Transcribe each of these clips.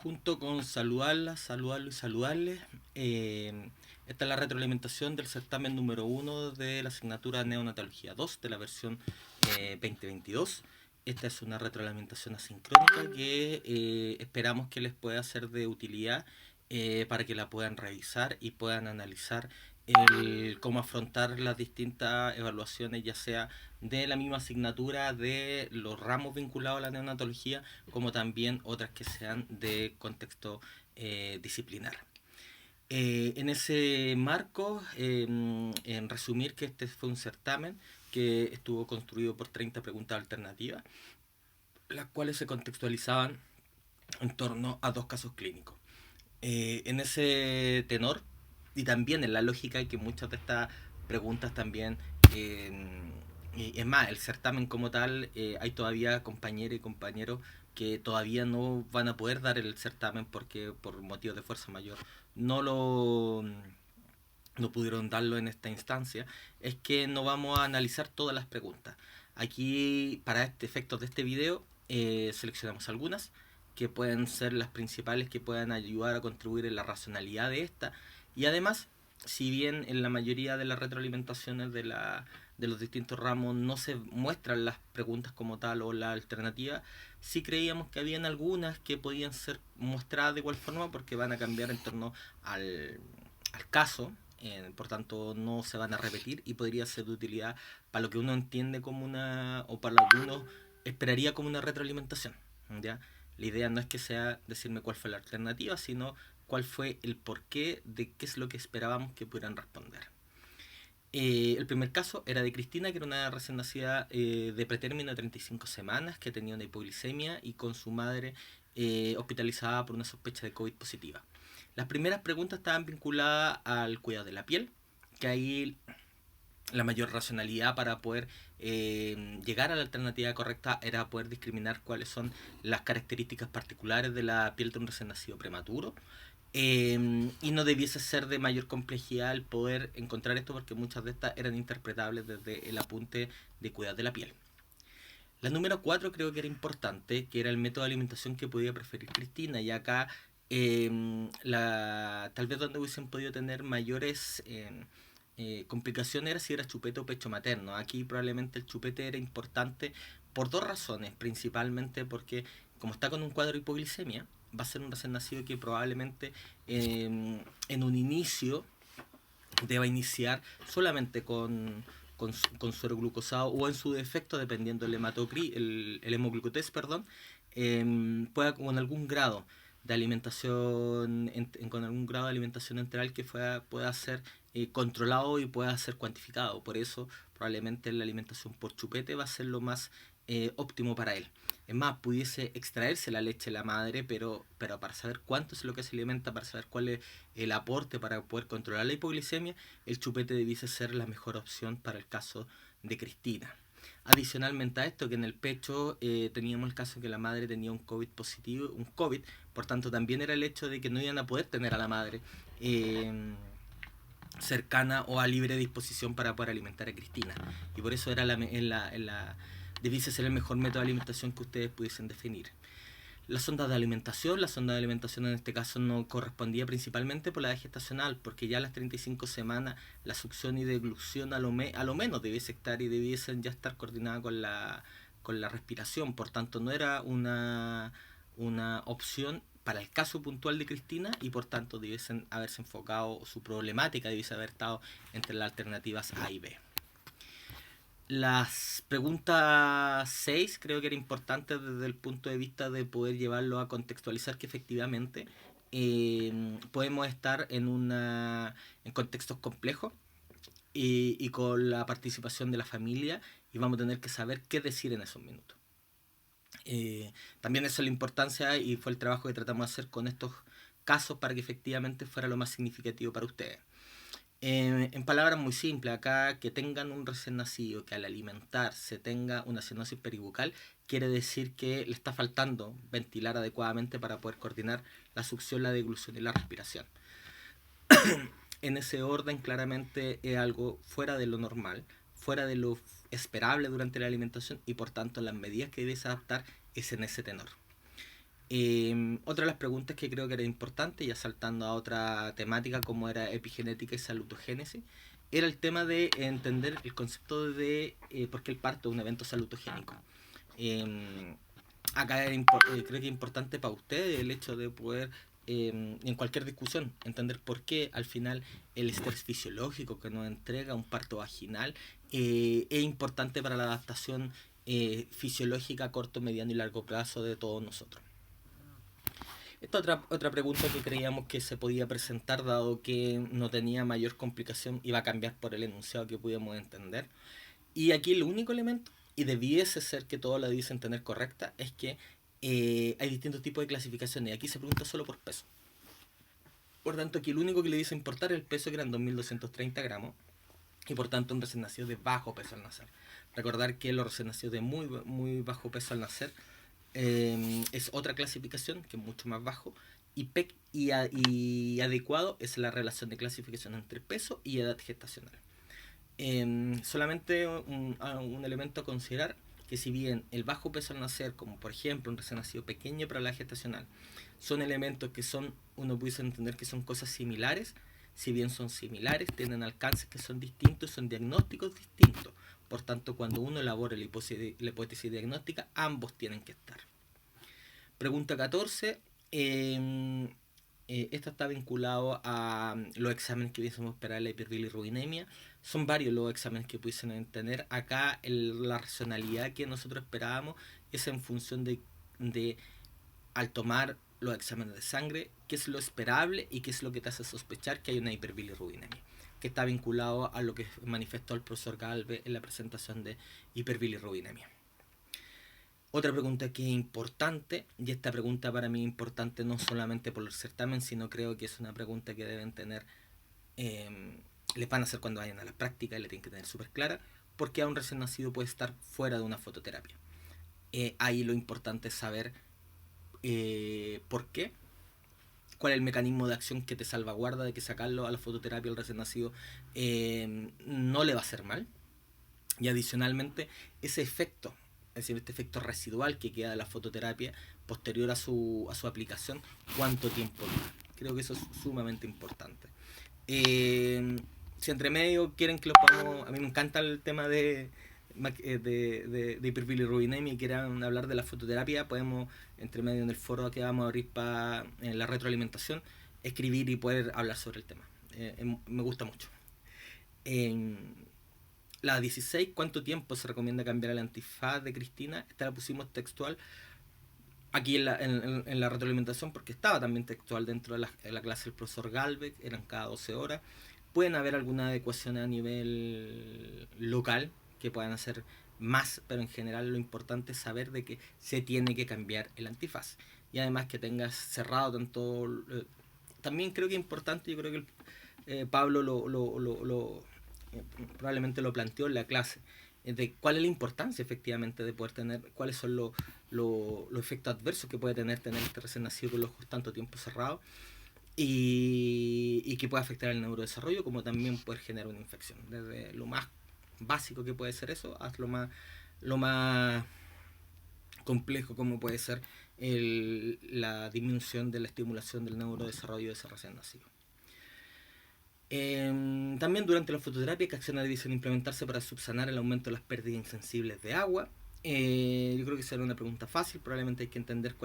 junto con saludarlos y saludarles. Esta es la retroalimentación del certamen número 1 de la asignatura Neonatología 2 de la versión 2022. Esta es una retroalimentación asincrónica que esperamos que les pueda ser de utilidad para que la puedan revisar y puedan analizar cómo afrontar las distintas evaluaciones, ya sea de la misma asignatura, de los ramos vinculados a la neonatología, como también otras que sean de contexto disciplinar. En ese marco, en resumir que este fue un certamen que estuvo construido por 30 preguntas alternativas, las cuales se contextualizaban en torno a dos casos clínicos. En ese tenor, y también en la lógica de que muchas de estas preguntas también, y es más, el certamen como tal, hay todavía compañeras y compañeros que todavía no van a poder dar el certamen porque por motivos de fuerza mayor no lo no pudieron darlo en esta instancia, es que no vamos a analizar todas las preguntas. Aquí, para este efecto de este video, seleccionamos algunas que pueden ser las principales que puedan ayudar a contribuir en la racionalidad de esta. Y además, si bien en la mayoría de las retroalimentaciones de los distintos ramos no se muestran las preguntas como tal o la alternativa, sí creíamos que habían algunas que podían ser mostradas de igual forma porque van a cambiar en torno al caso, por tanto no se van a repetir y podría ser de utilidad para lo que uno entiende como una, o para lo que uno esperaría como una retroalimentación, ¿ya? La idea no es que sea decirme cuál fue la alternativa, sino cuál fue el porqué de qué es lo que esperábamos que pudieran responder. El primer caso era de Cristina, que era una recién nacida de pretérmino de 35 semanas, que tenía una hipoglicemia y con su madre hospitalizada por una sospecha de COVID positiva. Las primeras preguntas estaban vinculadas al cuidado de la piel, que ahí la mayor racionalidad para poder llegar a la alternativa correcta era poder discriminar cuáles son las características particulares de la piel de un recién nacido prematuro. Y no debiese ser de mayor complejidad el poder encontrar esto porque muchas de estas eran interpretables desde el apunte de cuidado de la piel. La número 4 creo que era importante, que era el método de alimentación que podía preferir Cristina, y acá tal vez donde hubiesen podido tener mayores complicaciones era si era chupete o pecho materno. Aquí probablemente el chupete era importante por dos razones, principalmente porque como está con un cuadro de hipoglicemia, va a ser un recién nacido que probablemente en un inicio deba iniciar solamente con suero glucosado o en su defecto, dependiendo del el hemoglucotest, perdón, pueda con algún grado de alimentación, con algún grado de alimentación enteral que pueda ser controlado y pueda ser cuantificado. Por eso probablemente la alimentación por chupete va a ser lo más óptimo para él. Es más, pudiese extraerse la leche de la madre, pero para saber cuánto es lo que se alimenta, para saber cuál es el aporte para poder controlar la hipoglicemia, el chupete debiese ser la mejor opción para el caso de Cristina. Adicionalmente a esto, que en el pecho teníamos el caso que la madre tenía un COVID positivo, un COVID, por tanto también era el hecho de que no iban a poder tener a la madre cercana o a libre disposición para poder alimentar a Cristina. Y por eso era debiese ser el mejor método de alimentación que ustedes pudiesen definir. La sonda de alimentación en este caso no correspondía principalmente por la edad gestacional, porque ya a las 35 semanas la succión y deglución a lo menos debiese estar y debiesen ya estar coordinada con la respiración. Por tanto, no era una opción para el caso puntual de Cristina y por tanto debiesen haberse enfocado, su problemática debiese haber estado entre las alternativas A y B. Las preguntas 6 creo que era importante desde el punto de vista de poder llevarlo a contextualizar que efectivamente podemos estar en contextos complejos y con la participación de la familia, y vamos a tener que saber qué decir en esos minutos. También eso es la importancia y fue el trabajo que tratamos de hacer con estos casos para que efectivamente fuera lo más significativo para ustedes. En palabras muy simples, acá que tengan un recién nacido que al alimentarse tenga una cianosis peribucal, quiere decir que le está faltando ventilar adecuadamente para poder coordinar la succión, la deglución y la respiración. En ese orden, claramente es algo fuera de lo normal, fuera de lo esperable durante la alimentación, y por tanto las medidas que debes adaptar es en ese tenor. Otra de las preguntas que creo que era importante, ya saltando a otra temática como era epigenética y salutogénesis, era el tema de entender el concepto de por qué el parto es un evento salutogénico. Acá creo que es importante para ustedes el hecho de poder, en cualquier discusión, entender por qué al final el estrés fisiológico que nos entrega un parto vaginal es importante para la adaptación fisiológica a corto, mediano y largo plazo de todos nosotros. Esta otra pregunta que creíamos que se podía presentar, dado que no tenía mayor complicación, iba a cambiar por el enunciado que pudiéramos entender. Y aquí el único elemento, y debiese ser que todos la dicen tener correcta, es que hay distintos tipos de clasificaciones. Y aquí se pregunta solo por peso. Por tanto, aquí el único que le dice importar es el peso, que eran 2.230 gramos. Y por tanto, un recién nacido de bajo peso al nacer. Recordar que los recién nacidos de muy bajo peso al nacer es otra clasificación que es mucho más bajo. Y adecuado es la relación de clasificación entre peso y edad gestacional. Solamente un elemento a considerar, que si bien el bajo peso al nacer, como por ejemplo un recién nacido pequeño para la gestacional, son elementos que son, uno puede entender que son cosas similares, si bien son similares, tienen alcances que son distintos, son diagnósticos distintos. Por tanto, cuando uno elabora la hipótesis diagnóstica, ambos tienen que estar. Pregunta 14. Esta está vinculado a los exámenes que pudiésemos esperar, la hiperbilirrubinemia. Son varios los exámenes que pudiesen tener. Acá la racionalidad que nosotros esperábamos es en función de al tomar los exámenes de sangre, qué es lo esperable y qué es lo que te hace sospechar que hay una hiperbilirrubinemia, que está vinculado a lo que manifestó el profesor Galvez en la presentación de hiperbilirrubinemia. Otra pregunta que es importante, y esta pregunta para mí es importante no solamente por el certamen, sino creo que es una pregunta que deben tener, les van a hacer cuando vayan a la práctica y la tienen que tener súper clara, porque a un recién nacido puede estar fuera de una fototerapia. Ahí lo importante es saber por qué, cuál es el mecanismo de acción que te salvaguarda de que sacarlo a la fototerapia al recién nacido no le va a hacer mal. Y adicionalmente, ese efecto, es decir, este efecto residual que queda de la fototerapia posterior a su aplicación, ¿cuánto tiempo dura? Creo que eso es sumamente importante. Si entre medio quieren que lo pongamos, a mí me encanta el tema de hiperbilirrubinemia y quieran hablar de la fototerapia, podemos, entre medio en el foro que vamos a abrir para la retroalimentación, escribir y poder hablar sobre el tema. Me gusta mucho. La 16, ¿cuánto tiempo se recomienda cambiar el antifaz de Cristina? Esta la pusimos textual aquí en la retroalimentación, porque estaba también textual dentro de la clase del profesor Galvez, eran cada 12 horas. Pueden haber alguna adecuación a nivel local que puedan hacer más, pero en general lo importante es saber de que se tiene que cambiar el antifaz. Y además que tengas cerrado tanto... también creo que es importante, yo creo que Pablo probablemente lo planteó en la clase, de cuál es la importancia efectivamente de poder tener, cuáles son los efectos adversos que puede tener este recién nacido con los ojos tanto tiempo cerrados y que puede afectar el neurodesarrollo, como también poder generar una infección, desde lo más básico que puede ser eso hasta lo más complejo como puede ser la disminución de la estimulación del neurodesarrollo de ese recién nacido. También durante la fototerapia, ¿qué acciones dicen implementarse para subsanar el aumento de las pérdidas insensibles de agua? Yo creo que será una pregunta fácil. Probablemente hay que entender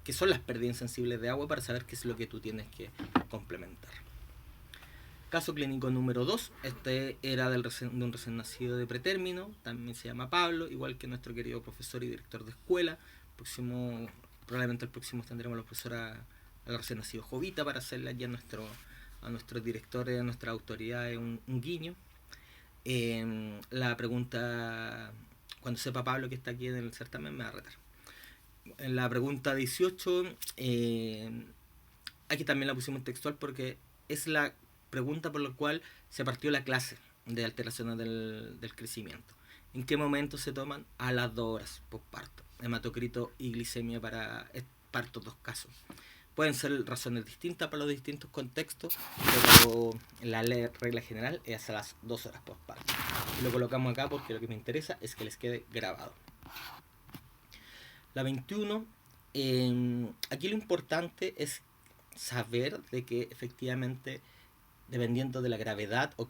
qué son las pérdidas insensibles de agua para saber qué es lo que tú tienes que complementar. Caso clínico número 2. Este era de un recién nacido de pretérmino. También se llama Pablo, igual que nuestro querido profesor y director de escuela. Probablemente el próximo tendremos a la profesora, al recién nacido Jovita, para hacerle allí a nuestros directores, a nuestras autoridades un guiño. La pregunta, cuando sepa Pablo que está aquí en el certamen, me va a retar. En la pregunta 18, aquí también la pusimos textual porque es la pregunta por la cual se partió la clase de alteraciones del crecimiento. ¿En qué momento se toman? A las 2 horas postparto. Hematocrito y glicemia para estos dos casos. Pueden ser razones distintas para los distintos contextos, pero la regla general es a las 2 horas postparto. Lo colocamos acá porque lo que me interesa es que les quede grabado. La 21, Aquí lo importante es saber de que efectivamente, dependiendo de la gravedad o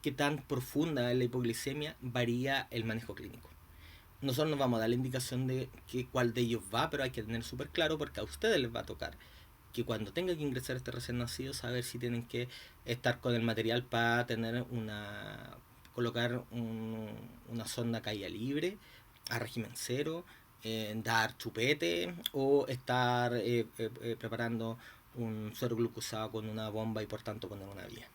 qué tan profunda es la hipoglicemia, varía el manejo clínico. Nosotros nos vamos a dar la indicación de cuál de ellos va, pero hay que tener súper claro porque a ustedes les va a tocar que cuando tenga que ingresar este recién nacido, saber si tienen que estar con el material para tener colocar una sonda caída libre a régimen cero, dar chupete o estar preparando un suero glucosado con una bomba y por tanto poner una vía.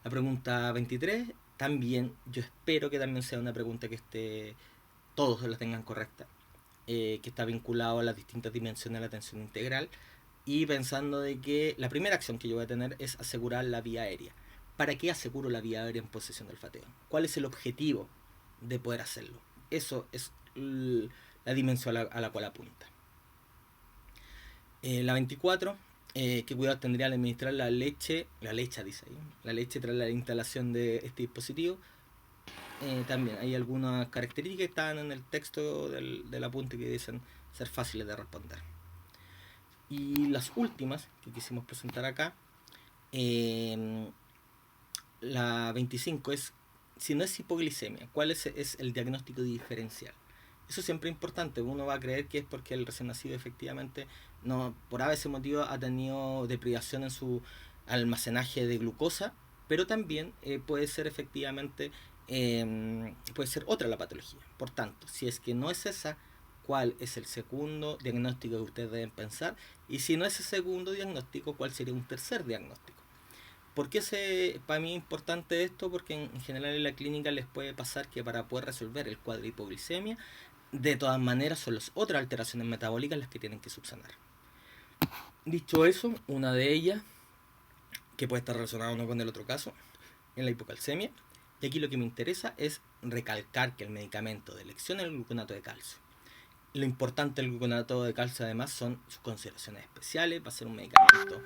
La pregunta 23 también, yo espero que también sea una pregunta que todos la tengan correcta, que está vinculado a las distintas dimensiones de la atención integral y pensando de que la primera acción que yo voy a tener es asegurar la vía aérea. ¿Para qué aseguro la vía aérea en posesión del olfateo? ¿Cuál es el objetivo de poder hacerlo? Eso es la dimensión a la cual apunta. La 24, ¿qué cuidado tendría al administrar la leche dice ahí, la leche tras la instalación de este dispositivo? También hay algunas características que están en el texto del apunte que dicen ser fáciles de responder. Y las últimas que quisimos presentar acá, la 25 es, si no es hipoglicemia, ¿cuál es el diagnóstico diferencial? Eso siempre es importante. Uno va a creer que es porque el recién nacido efectivamente no, por ese motivo ha tenido deprivación en su almacenaje de glucosa, pero también puede ser efectivamente puede ser otra la patología. Por tanto, si es que no es esa, ¿cuál es el segundo diagnóstico que ustedes deben pensar? Y si no es el segundo diagnóstico, ¿cuál sería un tercer diagnóstico? ¿Por qué para mí es importante esto? Porque en general en la clínica les puede pasar que para poder resolver el cuadro de hipoglicemia, de todas maneras son las otras alteraciones metabólicas las que tienen que subsanar. Dicho eso, una de ellas, que puede estar relacionada o no con el otro caso, en la hipocalcemia. Y aquí lo que me interesa es recalcar que el medicamento de elección es el gluconato de calcio. Lo importante del gluconato de calcio además son sus consideraciones especiales. Va a ser un medicamento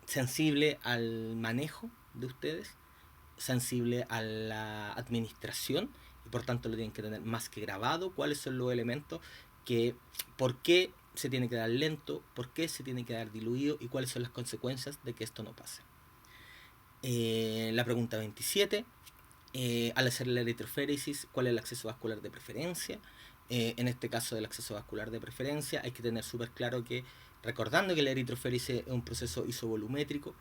sensible al manejo de ustedes, sensible a la administración y por tanto lo tienen que tener más que grabado cuáles son los elementos por qué se tiene que dar lento, por qué se tiene que dar diluido y cuáles son las consecuencias de que esto no pase. La pregunta 27, al hacer la eritroféresis, ¿cuál es el acceso vascular de preferencia? En este caso del acceso vascular de preferencia hay que tener súper claro que, recordando que la eritroféresis es un proceso isovolumétrico,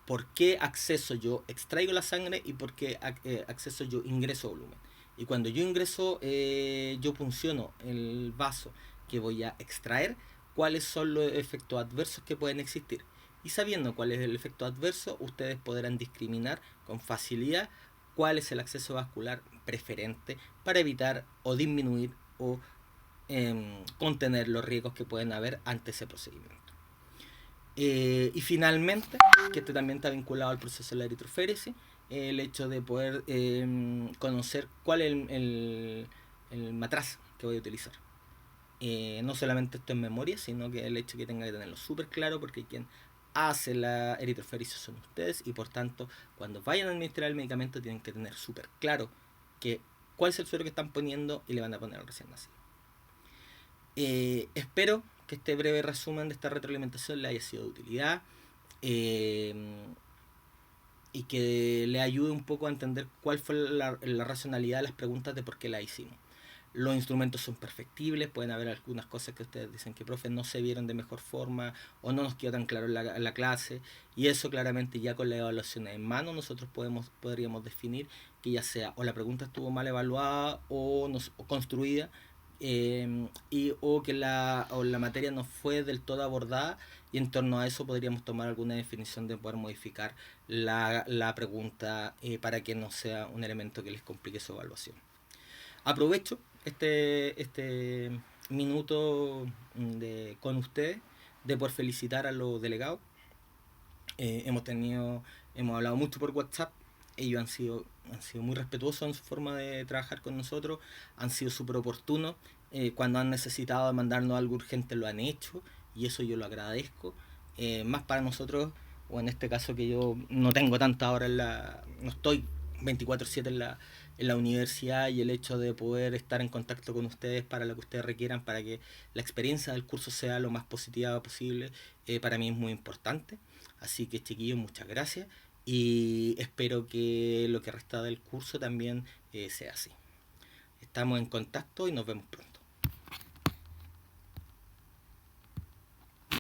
¿por qué acceso yo extraigo la sangre y por qué acceso yo ingreso volumen? Y cuando yo ingreso, yo funciono el vaso que voy a extraer, ¿cuáles son los efectos adversos que pueden existir? Y sabiendo cuál es el efecto adverso, ustedes podrán discriminar con facilidad cuál es el acceso vascular preferente para evitar o disminuir o contener los riesgos que pueden haber ante ese procedimiento. Y finalmente, que esto también está vinculado al proceso de la eritroféresis, el hecho de poder conocer cuál es el matraz que voy a utilizar. No solamente esto en memoria, sino que el hecho que tenga que tenerlo súper claro, porque quien hace la eritroféresis son ustedes y por tanto cuando vayan a administrar el medicamento tienen que tener súper claro cuál es el suero que están poniendo y le van a poner al recién nacido. Espero que este breve resumen de esta retroalimentación le haya sido de utilidad y que le ayude un poco a entender cuál fue la racionalidad de las preguntas de por qué la hicimos. Los instrumentos son perfectibles, pueden haber algunas cosas que ustedes dicen que profe no se vieron de mejor forma o no nos quedó tan claro en la clase, y eso claramente ya con la evaluación en mano nosotros podríamos definir que ya sea o la pregunta estuvo mal evaluada o construida o que la materia no fue del todo abordada, y en torno a eso podríamos tomar alguna definición de poder modificar la pregunta para que no sea un elemento que les complique su evaluación. Aprovecho este minuto con ustedes de poder felicitar a los delegados. Hemos hablado mucho por WhatsApp. Ellos han sido muy respetuosos en su forma de trabajar con nosotros, han sido súper oportunos. Cuando han necesitado mandarnos algo urgente lo han hecho y eso yo lo agradezco. Más para nosotros, o en este caso que yo no tengo tanta hora no estoy 24/7 en la universidad, y el hecho de poder estar en contacto con ustedes para lo que ustedes requieran, para que la experiencia del curso sea lo más positiva posible, para mí es muy importante. Así que chiquillos, muchas gracias y espero que lo que resta del curso también sea así. Estamos en contacto y nos vemos pronto.